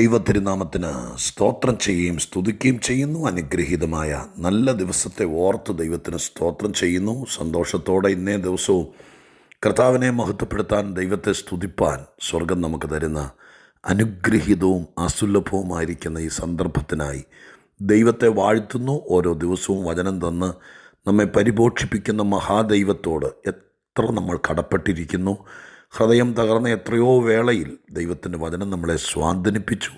ദൈവത്തിരുനാമത്തിന് സ്തോത്രം ചെയ്യുകയും സ്തുതിക്കുകയും ചെയ്യുന്നു. അനുഗ്രഹീതമായ നല്ല ദിവസത്തെ ഓർത്ത് ദൈവത്തിന് സ്തോത്രം ചെയ്യുന്നു. സന്തോഷത്തോടെ ഇന്നേ ദിവസവും കർത്താവിനെ മഹത്വപ്പെടുത്താൻ, ദൈവത്തെ സ്തുതിപ്പാൻ സ്വർഗം നമുക്ക് തരുന്ന അനുഗ്രഹീതവും അസുലഭവുമായിരിക്കുന്ന ഈ സന്ദർഭത്തിനായി ദൈവത്തെ വാഴ്ത്തുന്നു. ഓരോ ദിവസവും വചനം തന്ന് നമ്മെ പരിപോഷിപ്പിക്കുന്ന മഹാദൈവത്തോട് എത്ര നമ്മൾ കടപ്പെട്ടിരിക്കുന്നു. ഹൃദയം തകർന്ന എത്രയോ വേളയിൽ ദൈവത്തിൻ്റെ വചനം നമ്മളെ സ്വാന്തനിപ്പിച്ചു.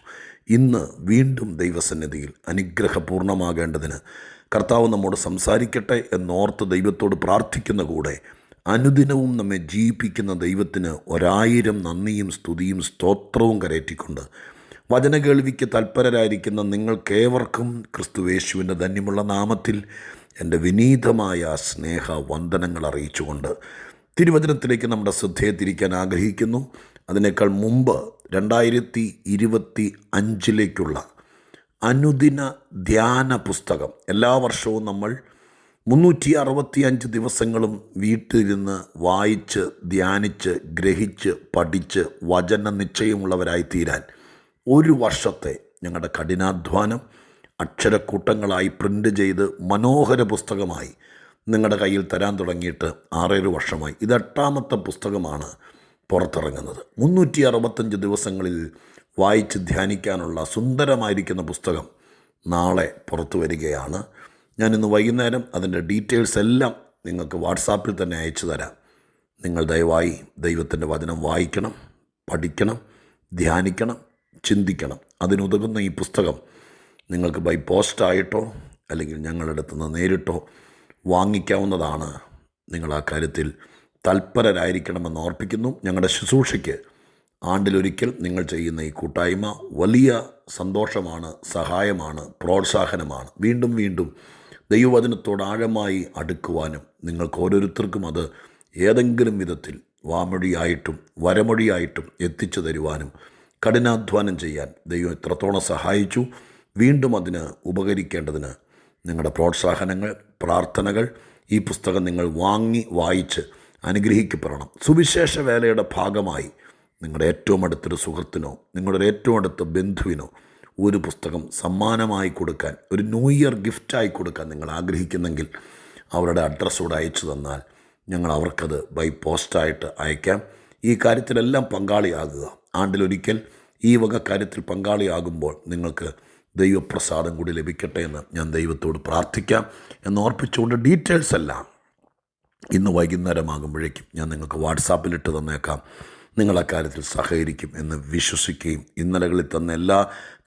ഇന്ന് വീണ്ടും ദൈവസന്നിധിയിൽ അനുഗ്രഹപൂർണ്ണമാകേണ്ടതിന് കർത്താവ് നമ്മോട് സംസാരിക്കട്ടെ എന്നോർത്ത് ദൈവത്തോട് പ്രാർത്ഥിക്കുന്ന കൂടെ അനുദിനവും നമ്മെ ജീവിപ്പിക്കുന്ന ദൈവത്തിന് 1000 നന്ദിയും സ്തുതിയും സ്തോത്രവും കരയറ്റിക്കൊണ്ട് വചനകേൾവിക്ക് തൽപരരായിരിക്കുന്ന നിങ്ങൾക്കേവർക്കും ക്രിസ്തുയേശുവിൻ്റെ ധന്യമുള്ള നാമത്തിൽ എൻ്റെ വിനീതമായ സ്നേഹ വന്ദനങ്ങൾ അറിയിച്ചുകൊണ്ട് തിരുവചനത്തിലേക്ക് നമ്മുടെ ശ്രദ്ധയെ തിരിക്കാൻ ആഗ്രഹിക്കുന്നു. അതിനേക്കാൾ മുമ്പ് 2025 അനുദിന ധ്യാന പുസ്തകം എല്ലാ വർഷവും നമ്മൾ 365 ദിവസങ്ങളും വീട്ടിലിരുന്ന് വായിച്ച് ധ്യാനിച്ച് ഗ്രഹിച്ച് പഠിച്ച് വചന നിശ്ചയമുള്ളവരായി തീരാൻ ഒരു വർഷത്തെ ഞങ്ങളുടെ കഠിനാധ്വാനം അക്ഷരക്കൂട്ടങ്ങളായി പ്രിൻ്റ് ചെയ്ത് മനോഹര പുസ്തകമായി നിങ്ങളുടെ കയ്യിൽ തരാൻ തുടങ്ങിയിട്ട് 6-7 വർഷമായി. ഇത് 8ാമത്തെ പുസ്തകമാണ് പുറത്തിറങ്ങുന്നത്. 365 ദിവസങ്ങളിൽ വായിച്ച് ധ്യാനിക്കാനുള്ള സുന്ദരമായിരിക്കുന്ന പുസ്തകം നാളെ പുറത്തു വരികയാണ്. ഞാനിന്ന് വൈകുന്നേരം അതിൻ്റെ ഡീറ്റെയിൽസ് എല്ലാം നിങ്ങൾക്ക് വാട്സാപ്പിൽ തന്നെ അയച്ചു തരാം. നിങ്ങൾ ദയവായി ദൈവത്തിൻ്റെ വചനം വായിക്കണം, പഠിക്കണം, ധ്യാനിക്കണം, ചിന്തിക്കണം. അതിനുതകുന്ന ഈ പുസ്തകം നിങ്ങൾക്ക് ബൈ പോസ്റ്റായിട്ടോ അല്ലെങ്കിൽ ഞങ്ങളുടെ അടുത്തുനിന്ന് നേരിട്ടോ വാങ്ങിക്കാവുന്നതാണ്. നിങ്ങൾ ആ കാര്യത്തിൽ തൽപരരായിരിക്കണമെന്ന് ഓർപ്പിക്കുന്നു. ഞങ്ങളുടെ ശുശ്രൂഷയ്ക്ക് ആണ്ടിലൊരിക്കൽ നിങ്ങൾ ചെയ്യുന്ന ഈ കൂട്ടായ്മ വലിയ സന്തോഷമാണ്, സഹായമാണ്, പ്രോത്സാഹനമാണ്. വീണ്ടും വീണ്ടും ദൈവവചനത്തോട് ആഴമായി അടുക്കുവാനും നിങ്ങൾക്ക് ഓരോരുത്തർക്കും അത് ഏതെങ്കിലും വിധത്തിൽ വാമൊഴിയായിട്ടും വരമൊഴിയായിട്ടും എത്തിച്ചു തരുവാനും കഠിനാധ്വാനം ചെയ്യാൻ ദൈവം എത്രത്തോളം സഹായിച്ചു. വീണ്ടും അതിന് ഉപകരിക്കേണ്ടതിന് നിങ്ങളുടെ പ്രോത്സാഹനങ്ങൾ, പ്രാർത്ഥനകൾ, ഈ പുസ്തകം നിങ്ങൾ വാങ്ങി വായിച്ച് അനുഗ്രഹിക്കപ്പെടണം. സുവിശേഷ വേലയുടെ ഭാഗമായി നിങ്ങളുടെ ഏറ്റവും അടുത്തൊരു സുഹൃത്തിനോ നിങ്ങളുടെ ഏറ്റവും അടുത്ത ബന്ധുവിനോ ഒരു പുസ്തകം സമ്മാനമായി കൊടുക്കാൻ, ഒരു ന്യൂ ഇയർ ഗിഫ്റ്റായി കൊടുക്കാൻ നിങ്ങൾ ആഗ്രഹിക്കുന്നെങ്കിൽ അവരുടെ അഡ്രസ്സോടെ അയച്ചു തന്നാൽ ഞങ്ങൾ അവർക്കത് ബൈ പോസ്റ്റായിട്ട് അയക്കാം. ഈ കാര്യത്തിലെല്ലാം പങ്കാളിയാകുക. ആണ്ടിലൊരിക്കൽ ഈ വക കാര്യത്തിൽ പങ്കാളിയാകുമ്പോൾ നിങ്ങൾക്ക് ദൈവപ്രസാദം കൂടി ലഭിക്കട്ടെ എന്ന് ഞാൻ ദൈവത്തോട് പ്രാർത്ഥിക്കാം എന്നോർപ്പിച്ചുകൊണ്ട് ഡീറ്റെയിൽസ് എല്ലാം ഇന്ന് വൈകുന്നേരമാകുമ്പോഴേക്കും ഞാൻ നിങ്ങൾക്ക് വാട്സാപ്പിലിട്ട് തന്നേക്കാം. നിങ്ങൾ അക്കാര്യത്തിൽ സഹകരിക്കും എന്ന് വിശ്വസിക്കുകയും ഇന്നലകളിൽ തന്ന എല്ലാ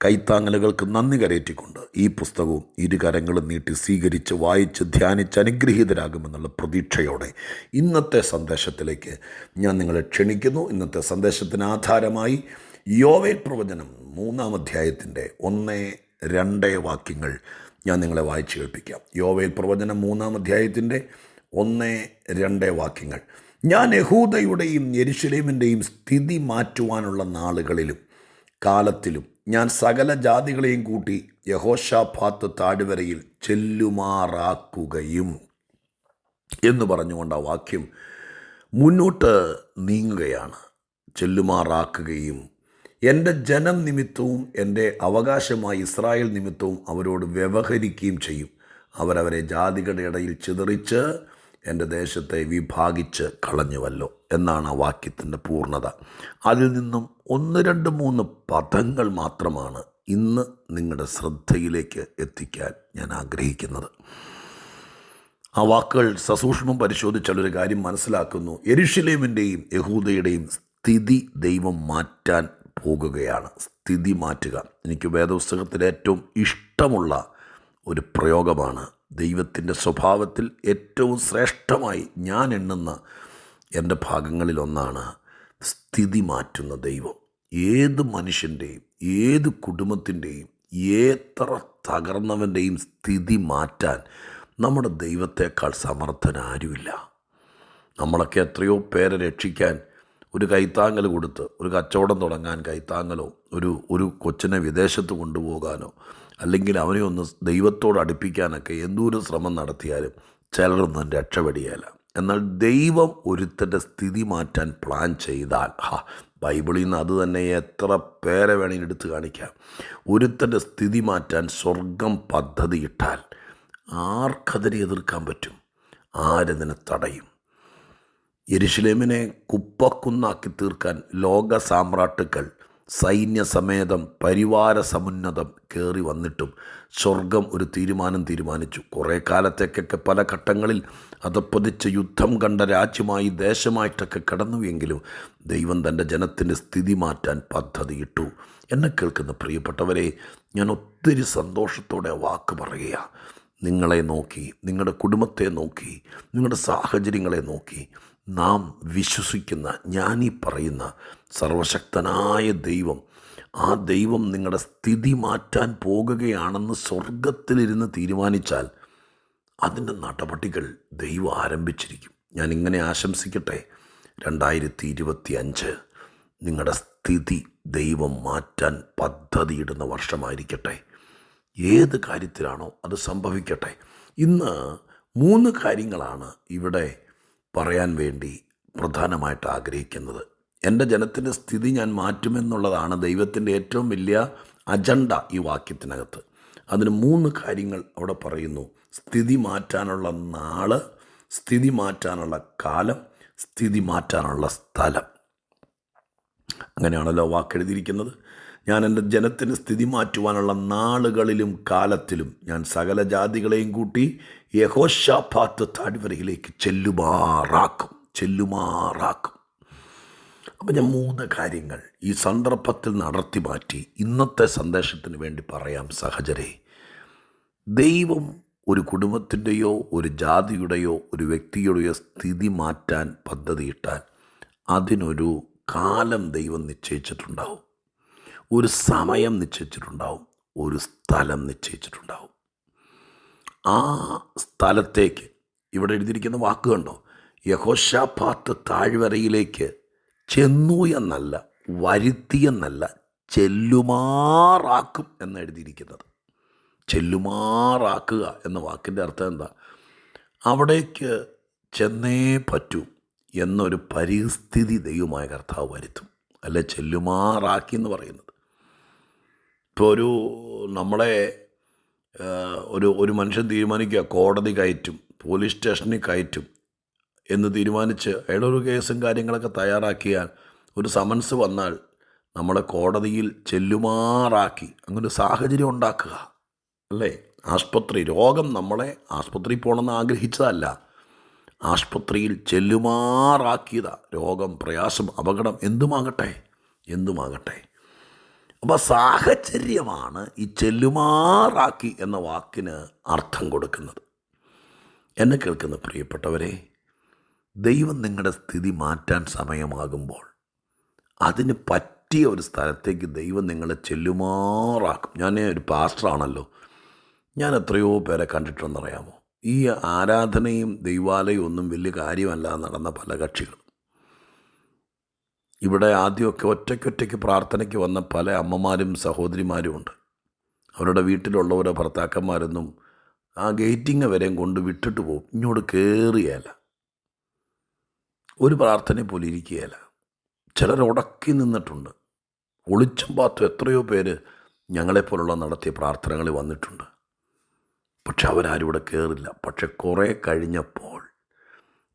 കൈത്താങ്ങലുകൾക്കും നന്ദി കരയറ്റിക്കൊണ്ട് ഈ പുസ്തകവും ഇരുകരങ്ങളും നീട്ടി സ്വീകരിച്ച് വായിച്ച് ധ്യാനിച്ച് അനുഗ്രഹീതരാകുമെന്നുള്ള പ്രതീക്ഷയോടെ ഇന്നത്തെ സന്ദേശത്തിലേക്ക് ഞാൻ നിങ്ങളെ ക്ഷണിക്കുന്നു. ഇന്നത്തെ സന്ദേശത്തിന് ആധാരമായി യോവേൽ പ്രവചനം 3-ാം അധ്യായത്തിൻ്റെ 1-2 വാക്യങ്ങൾ ഞാൻ നിങ്ങളെ വായിച്ച് കേൾപ്പിക്കാം. യോവേൽ പ്രവചനം 3-ാം അധ്യായത്തിൻ്റെ 1-2 വാക്യങ്ങൾ. ഞാൻ യഹൂദയുടെയും യെരുശലേമിൻ്റെയും സ്ഥിതി മാറ്റുവാനുള്ള നാളുകളിലും കാലത്തിലും ഞാൻ സകല ജാതികളെയും കൂട്ടി യഹോശാഫാത്ത് താഴ്വരയിൽ ചെല്ലുമാറാക്കുകയും എന്ന് പറഞ്ഞുകൊണ്ട് ആ വാക്യം മുന്നോട്ട് നീങ്ങുകയാണ്. ചെല്ലുമാറാക്കുകയും എൻ്റെ ജനം നിമിത്തവും എൻ്റെ അവകാശമായി ഇസ്രായേൽ നിമിത്തവും അവരോട് വ്യവഹരിക്കുകയും ചെയ്യും. അവരവരെ ജാതികളുടെ ഇടയിൽ ചിതറിച്ച് എൻ്റെ ദേശത്തെ വിഭാഗിച്ച് കളഞ്ഞുവല്ലോ എന്നാണ് ആ വാക്യത്തിൻ്റെ പൂർണ്ണത. അതിൽ നിന്നും 1, 2, 3 പദങ്ങൾ മാത്രമാണ് ഇന്ന് നിങ്ങളുടെ ശ്രദ്ധയിലേക്ക് എത്തിക്കാൻ ഞാൻ ആഗ്രഹിക്കുന്നത്. ആ വാക്കുകൾ സസൂക്ഷ്മം പരിശോധിച്ചാൽ ഒരു കാര്യം മനസ്സിലാക്കുന്നു. യെരുശലേമിൻ്റെയും യഹൂദയുടെയും സ്ഥിതി ദൈവം മാറ്റാൻ പോകുകയാണ്. സ്ഥിതി മാറ്റുക എനിക്ക് വേദപുസ്തകത്തിൽ ഏറ്റവും ഇഷ്ടമുള്ള ഒരു പ്രയോഗമാണ്. ദൈവത്തിൻ്റെ സ്വഭാവത്തിൽ ഏറ്റവും ശ്രേഷ്ഠമായി ഞാൻ എണ്ണുന്ന എൻ്റെ ഭാഗങ്ങളിലൊന്നാണ് സ്ഥിതി മാറ്റുന്ന ദൈവം. ഏത് മനുഷ്യൻ്റെയും ഏത് കുടുംബത്തിൻ്റെയും എത്ര തകർന്നവൻ്റെയും സ്ഥിതി മാറ്റാൻ നമ്മുടെ ദൈവത്തെക്കാൾ സമർത്ഥനാരുമില്ല. നമ്മളൊക്കെ എത്രയോ പേരെ രക്ഷിക്കാൻ ഒരു കൈത്താങ്ങൽ കൊടുത്ത്, ഒരു കച്ചവടം തുടങ്ങാൻ കൈത്താങ്ങലോ, ഒരു കൊച്ചിനെ വിദേശത്ത് കൊണ്ടുപോകാനോ അല്ലെങ്കിൽ അവനെ ഒന്ന് ദൈവത്തോട് അടുപ്പിക്കാനൊക്കെ എന്തോരം ശ്രമം നടത്തിയാലും ചിലരൊന്നും രക്ഷപ്പെടിയല്ല. എന്നാൽ ദൈവം ഒരുത്തൻ്റെ സ്ഥിതി മാറ്റാൻ പ്ലാൻ ചെയ്താൽ ബൈബിളിൽ നിന്ന് അത് തന്നെ എത്ര പേരെ വേണമെങ്കിൽ എടുത്ത് കാണിക്കാം. ഒരുത്തൻ്റെ സ്ഥിതി മാറ്റാൻ സ്വർഗം പദ്ധതിയിട്ടാൽ ആർക്കതിനെ എതിർക്കാൻ പറ്റും? ആരതിനെ തടയും? യെരുശലേമിനെ കുപ്പക്കുന്നാക്കി തീർക്കാൻ ലോക സാമ്രാട്ടുക്കൾ സൈന്യസമേതം പരിവാര സമുന്നതം കയറി വന്നിട്ടും സ്വർഗം ഒരു തീരുമാനിച്ചു. കുറേ കാലത്തേക്കൊക്കെ പല ഘട്ടങ്ങളിൽ അതപ്പതിച്ച് യുദ്ധം കണ്ട രാജ്യമായി ദേശമായിട്ടൊക്കെ കടന്നുവെങ്കിലും ദൈവം തൻ്റെ ജനത്തിൻ്റെ സ്ഥിതി മാറ്റാൻ പദ്ധതിയിട്ടു. എന്നെ കേൾക്കുന്ന പ്രിയപ്പെട്ടവരെ, ഞാൻ ഒത്തിരി സന്തോഷത്തോടെ വാക്ക് പറയുക. നിങ്ങളെ നോക്കി, നിങ്ങളുടെ കുടുംബത്തെ നോക്കി, നിങ്ങളുടെ സാഹചര്യങ്ങളെ നോക്കി നാം വിശ്വസിക്കുന്ന, ഞാനീ പറയുന്ന സർവശക്തനായ ദൈവം, ആ ദൈവം നിങ്ങളുടെ സ്ഥിതി മാറ്റാൻ പോകുകയാണെന്ന് സ്വർഗത്തിലിരുന്ന് തീരുമാനിച്ചാൽ അതിൻ്റെ നടപടികൾ ദൈവം ആരംഭിച്ചിരിക്കും. ഞാനിങ്ങനെ ആശംസിക്കട്ടെ, 2025 നിങ്ങളുടെ സ്ഥിതി ദൈവം മാറ്റാൻ പദ്ധതിയിടുന്ന വർഷമായിരിക്കട്ടെ. ഏത് കാര്യത്തിലാണോ അത് സംഭവിക്കട്ടെ. ഇന്ന് 3 കാര്യങ്ങളാണ് ഇവിടെ പറയാൻ വേണ്ടി പ്രധാനമായിട്ട് ആഗ്രഹിക്കുന്നത്. എൻ്റെ ജനത്തിൻ്റെ സ്ഥിതി ഞാൻ മാറ്റുമെന്നുള്ളതാണ് ദൈവത്തിൻ്റെ ഏറ്റവും വലിയ അജണ്ട ഈ വാക്യത്തിനകത്ത്. അതിന് 3 കാര്യങ്ങൾ അവിടെ പറയുന്നു. സ്ഥിതി മാറ്റാനുള്ള നാള്, സ്ഥിതി മാറ്റാനുള്ള കാലം, സ്ഥിതി മാറ്റാനുള്ള സ്ഥലം. അങ്ങനെയാണല്ലോ വാക്കെഴുതിയിരിക്കുന്നത്. ഞാൻ എൻ്റെ ജനത്തിന് സ്ഥിതി മാറ്റുവാനുള്ള നാളുകളിലും കാലത്തിലും ഞാൻ സകല ജാതികളെയും കൂട്ടി യഹോശാഫാത്ത് താഴ്വരയിലേക്ക് ചെല്ലുമാറാക്കും. അപ്പം ഞാൻ 3 കാര്യങ്ങൾ ഈ സന്ദർഭത്തിൽ നടത്തി മാറ്റി ഇന്നത്തെ സന്ദേശത്തിന് വേണ്ടി പറയാം. സഹചരേ, ദൈവം ഒരു കുടുംബത്തിൻ്റെയോ ഒരു ജാതിയുടെയോ ഒരു വ്യക്തിയുടെയോ സ്ഥിതി മാറ്റാൻ പദ്ധതിയിട്ടാൽ അതിനൊരു കാലം ദൈവം നിശ്ചയിച്ചിട്ടുണ്ടാവും, ഒരു സമയം നിശ്ചയിച്ചിട്ടുണ്ടാവും, ഒരു സ്ഥലം നിശ്ചയിച്ചിട്ടുണ്ടാവും. ആ സ്ഥലത്തേക്ക് ഇവിടെ എഴുതിയിരിക്കുന്ന വാക്ക് കണ്ടോ? യഹോശാഫാത്ത് താഴ്വരയിലേക്ക് ചെന്നു എന്നല്ല, വരുത്തിയെന്നല്ല, ചെല്ലുമാറാക്കും എന്ന് എഴുതിയിരിക്കുന്നത്. ചെല്ലുമാറാക്കുക എന്ന വാക്കിൻ്റെ അർത്ഥം എന്താ? അവിടേക്ക് ചെന്നേ പറ്റൂ എന്നൊരു പരിസ്ഥിതി ദൈവമായ കർത്താവ് വരുത്തും. അല്ലെ ചെല്ലുമാറാക്കി എന്ന് പറയുന്നത്. ഇപ്പോൾ നമ്മളെ ഒരു മനുഷ്യൻ തീരുമാനിക്കുക കോടതി കയറ്റും, പോലീസ് സ്റ്റേഷനിൽ കയറ്റും എന്ന് തീരുമാനിച്ച് അയാളുടെ ഒരു കേസും കാര്യങ്ങളൊക്കെ തയ്യാറാക്കിയാൽ ഒരു സമൻസ് വന്നാൽ നമ്മളെ കോടതിയിൽ ചെല്ലുമാറാക്കി അങ്ങനെ സാഹചര്യം ഉണ്ടാക്കുക. അല്ലേ? ആശുപത്രി രോഗം നമ്മളെ ആശുപത്രിയിൽ പോകണമെന്ന് ആഗ്രഹിച്ചതല്ല, ആശുപത്രിയിൽ ചെല്ലുമാറാക്കിയതാ. രോഗം, പ്രയാസം, അപകടം എന്തുമാകട്ടെ. അപ്പോൾ സാഹചര്യമാണ് ഈ ചെല്ലുമാറാക്കി എന്ന വാക്കിന് അർത്ഥം കൊടുക്കുന്നത്. എന്നെ കേൾക്കുന്ന പ്രിയപ്പെട്ടവരെ, ദൈവം നിങ്ങളുടെ സ്ഥിതി മാറ്റാൻ സമയമാകുമ്പോൾ അതിന് പറ്റിയ ഒരു സ്ഥലത്തേക്ക് ദൈവം നിങ്ങളെ ചെല്ലുമാറാക്കും. ഞാൻ ഒരു പാസ്റ്ററാണല്ലോ, ഞാൻ എത്രയോ പേരെ കണ്ടിട്ടുണ്ടെന്നറിയാമോ? ഈ ആരാധനയും ദൈവാലയവും ഒന്നും വലിയ കാര്യമല്ല നടന്ന പല കക്ഷികളും. ഇവിടെ ആദ്യമൊക്കെ ഒറ്റയ്ക്ക് പ്രാർത്ഥനയ്ക്ക് വന്ന പല അമ്മമാരും സഹോദരിമാരും ഉണ്ട്. അവരുടെ വീട്ടിലുള്ളവരോ ഭർത്താക്കന്മാരൊന്നും ആ ഗേറ്റിങ് വരെയും കൊണ്ട് വിട്ടിട്ട് പോകും. ഇങ്ങോട്ട് കയറിയല്ല, ഒരു പ്രാർത്ഥന പോലും ഇരിക്കുകയില്ല. ചിലർ ഉടക്കി നിന്നിട്ടുണ്ട്. ഒളിച്ചും പാത്തും എത്രയോ പേര് ഞങ്ങളെപ്പോലുള്ള നടത്തിയ പ്രാർത്ഥനകളിൽ വന്നിട്ടുണ്ട്. പക്ഷെ അവരാരും ഇവിടെ കയറില്ല. പക്ഷെ കുറേ കഴിഞ്ഞപ്പോൾ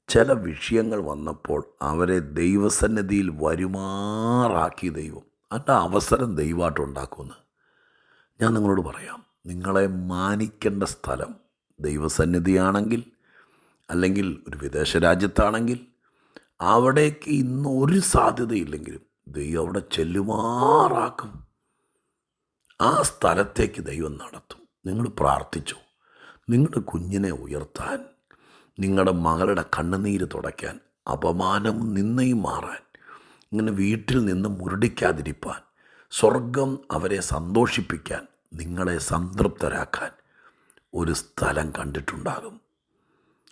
ചില വിഷയങ്ങൾ വന്നപ്പോൾ അവരെ ദൈവസന്നിധിയിൽ വരുമാറാക്കി ദൈവം. അതിൻ്റെ അവസരം ദൈവമായിട്ട് ഉണ്ടാക്കുമെന്ന് ഞാൻ നിങ്ങളോട് പറയാം. നിങ്ങളെ മാനിക്കേണ്ട സ്ഥലം ദൈവസന്നിധിയാണെങ്കിൽ, അല്ലെങ്കിൽ ഒരു വിദേശ രാജ്യത്താണെങ്കിൽ, അവിടേക്ക് ഇന്ന് ഒരു സാധ്യതയില്ലെങ്കിലും ദൈവം അവിടെ ചെല്ലുമാറാക്കും. ആ സ്ഥലത്തേക്ക് ദൈവം നടത്തും. നിങ്ങൾ പ്രാർത്ഥിച്ചു, നിങ്ങളുടെ കുഞ്ഞിനെ ഉയർത്താൻ, നിങ്ങളുടെ മകളുടെ കണ്ണുനീര് തുടയ്ക്കാൻ, അപമാനവും നിന്നയും മാറാൻ, ഇങ്ങനെ വീട്ടിൽ നിന്ന് മുരടിക്കാതിരിപ്പാൻ, സ്വർഗം അവരെ സന്തോഷിപ്പിക്കാൻ, നിങ്ങളെ സംതൃപ്തരാക്കാൻ ഒരു സ്ഥലം കണ്ടിട്ടുണ്ടാകും.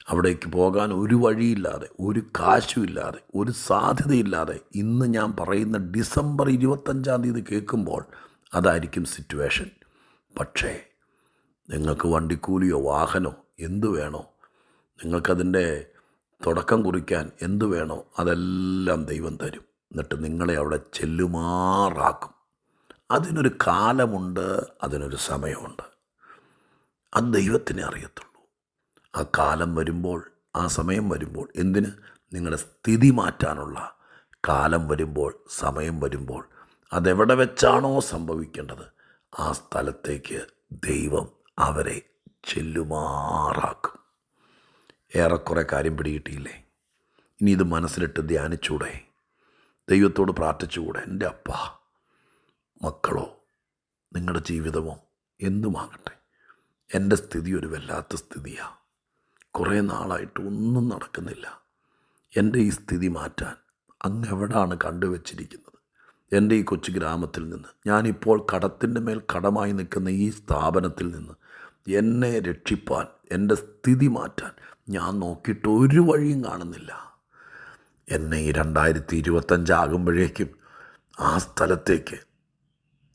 അവിടേക്ക് പോകാൻ ഒരു വഴിയില്ലാതെ, ഒരു കാശുമില്ലാതെ, ഒരു സാധ്യതയില്ലാതെ ഇന്ന് ഞാൻ പറയുന്ന ഡിസംബർ 25 കേൾക്കുമ്പോൾ അതായിരിക്കും സിറ്റുവേഷൻ. പക്ഷേ നിങ്ങൾക്ക് വണ്ടിക്കൂലിയോ വാഹനമോ എന്തു വേണോ, നിങ്ങൾക്കതിൻ്റെ തുടക്കം കുറിക്കാൻ എന്തു വേണോ അതെല്ലാം ദൈവം തരും. എന്നിട്ട് നിങ്ങളെ അവിടെ ചെല്ലുമാറാക്കും. അതിനൊരു കാലമുണ്ട്, അതിനൊരു സമയമുണ്ട്. അത് ദൈവത്തിനെ അറിയത്തുള്ളൂ. ആ കാലം വരുമ്പോൾ, ആ സമയം വരുമ്പോൾ, എന്തിന്? നിങ്ങളുടെ സ്ഥിതി മാറ്റാനുള്ള കാലം വരുമ്പോൾ, സമയം വരുമ്പോൾ, അതെവിടെ വെച്ചാണോ സംഭവിക്കേണ്ടത് ആ സ്ഥലത്തേക്ക് ദൈവം അവരെ ചെല്ലുമാറാക്കും. ഏറെക്കുറെ കാര്യം പിടികിട്ടിയില്ലേ? ഇനി ഇത് മനസ്സിലിട്ട് ധ്യാനിച്ചൂടെ? ദൈവത്തോട് പ്രാർത്ഥിച്ചുകൂടെ? എൻ്റെ അപ്പാ, മക്കളോ നിങ്ങളുടെ ജീവിതമോ എന്തുമാകട്ടെ, എൻ്റെ സ്ഥിതി ഒരു വല്ലാത്ത സ്ഥിതിയാണ്. കുറേ നാളായിട്ട് ഒന്നും നടക്കുന്നില്ല. എൻ്റെ ഈ സ്ഥിതി മാറ്റാൻ അങ്ങ് എവിടാണ് കണ്ടുവച്ചിരിക്കുന്നത്? എൻ്റെ ഈ കൊച്ചു ഗ്രാമത്തിൽ നിന്ന്, ഞാനിപ്പോൾ കടത്തിൻ്റെ മേൽ കടമായി നിൽക്കുന്ന ഈ സ്ഥാപനത്തിൽ നിന്ന് എന്നെ രക്ഷിപ്പാൻ, എൻ്റെ സ്ഥിതി മാറ്റാൻ ഞാൻ നോക്കിയിട്ട് ഒരു വഴിയും കാണുന്നില്ല. എന്നെ ഈ 2025 ആകുമ്പോഴേക്കും ആ സ്ഥലത്തേക്ക്,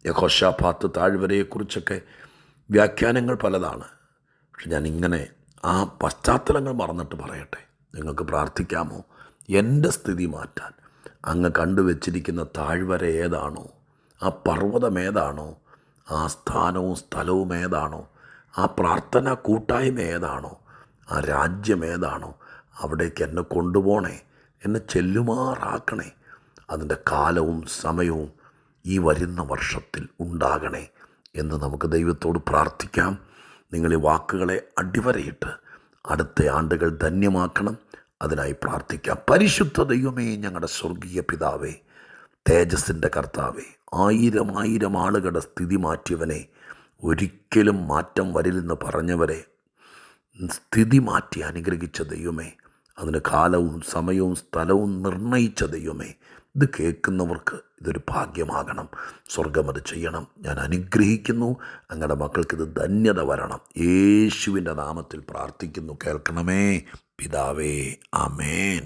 യഹോശാഫാത്ത് താഴ്വരയെക്കുറിച്ചൊക്കെ വ്യാഖ്യാനങ്ങൾ പലതാണ്. പക്ഷെ ഞാനിങ്ങനെ ആ പശ്ചാത്തലങ്ങൾ മറന്നിട്ട് പറയട്ടെ, നിങ്ങൾക്ക് പ്രാർത്ഥിക്കാമോ? എൻ്റെ സ്ഥിതി മാറ്റാൻ അങ്ങ് കണ്ടുവച്ചിരിക്കുന്ന താഴ്വര ഏതാണോ, ആ പർവ്വതം ഏതാണോ, ആ സ്ഥാനവും സ്ഥലവും ഏതാണോ, ആ പ്രാർത്ഥന കൂട്ടായ്മ ഏതാണോ, ആ രാജ്യം ഏതാണോ, അവിടേക്ക് എന്നെ കൊണ്ടുപോകണേ, എന്നെ ചെല്ലുമാറാക്കണേ. അതിൻ്റെ കാലവും സമയവും ഈ വരുന്ന വർഷത്തിൽ ഉണ്ടാകണേ എന്ന് നമുക്ക് ദൈവത്തോട് പ്രാർത്ഥിക്കാം. നിങ്ങൾ ഈ വാക്കുകളെ അടിവരയിട്ട് അടുത്ത ആണ്ടുകൾ ധന്യമാക്കണം. അതിനായി പ്രാർത്ഥിക്കാം. പരിശുദ്ധ ദൈവമേ, ഞങ്ങളുടെ സ്വർഗീയ പിതാവേ, തേജസ്സിൻ്റെ കർത്താവേ, 1000 ആളുകളുടെ സ്ഥിതി മാറ്റിയവനെ, ഒരിക്കലും മാറ്റം വരില്ലെന്ന് പറഞ്ഞവരെ സ്ഥിതി മാറ്റി അനുഗ്രഹിച്ച ദൈവമേ, അതിന് കാലവും സമയവും സ്ഥലവും നിർണയിച്ച ദൈവമേ, ഇത് കേൾക്കുന്നവർക്ക് ഇതൊരു ഭാഗ്യമാകണം. സ്വർഗം അത് ചെയ്യണം. ഞാൻ അനുഗ്രഹിക്കുന്നു. അങ്ങയുടെ മക്കൾക്കിത് ധന്യത വരണം. യേശുവിൻ്റെ നാമത്തിൽ പ്രാർത്ഥിക്കുന്നു. കേൾക്കണമേ പിതാവേ. ആമേൻ.